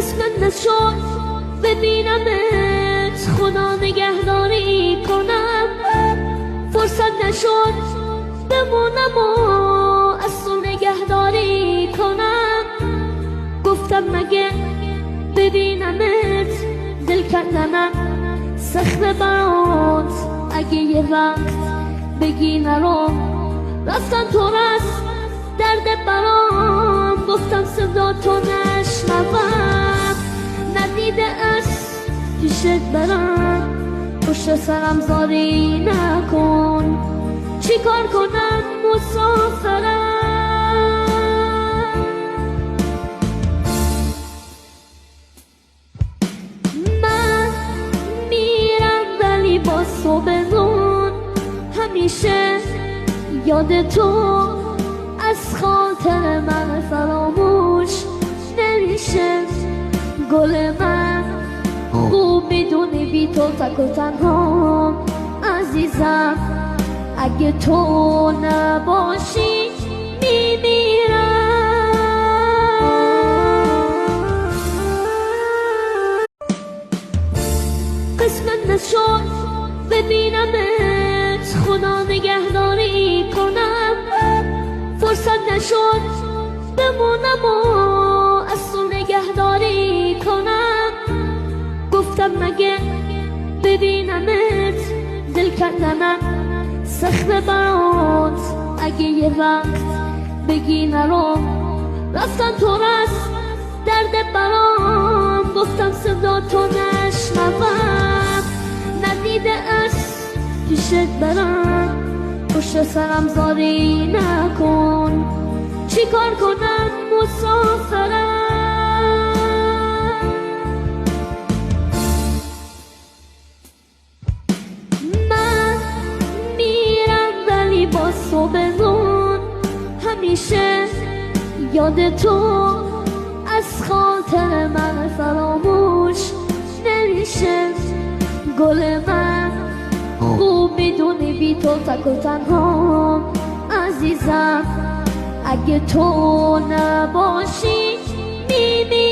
قسمت نشد ببینمت، خدا نگهداری کنم. فرصت نشد بمونم و از تو نگهداری کنم. گفتم مگه ببینمت دل کردنم سخت برات، اگه یه وقت بگی نرو رفتم تو رست درد برام. گفتم صدا تو نشنوم، ندیده از پیشت برم، پشت سرم زاری نکن. چی کار کنم مسافرم، من میرم ولی با تو بمون. همیشه یاد تو از خاطر من فراموش نمیشه. گل من خوب میدونی بی تو تک و تنها عزیزم، اگه تو نباشی میمیرم. قسمت نشد ببینمت، خدا نگهداری کنم. فرصت نشد بمونم و از تو نگهداری کنم. گفتم مگه ببینمت دل کردنم سخت برات، اگه یه وقت بگی نرو رفتم تو رست درد برام. گفتم صدا تو نشنوم، ندیده از پیشت برم، پشت سرم زاری نکن. چی کار کنم مسافرم، من میرم ولی با تو بمون. همیشه یاد تو از خاطر من فراموش نمیشه. گل من خوب میدونی بی تو تک و تنها عزیزم، اگه تو نباشی میمیرم.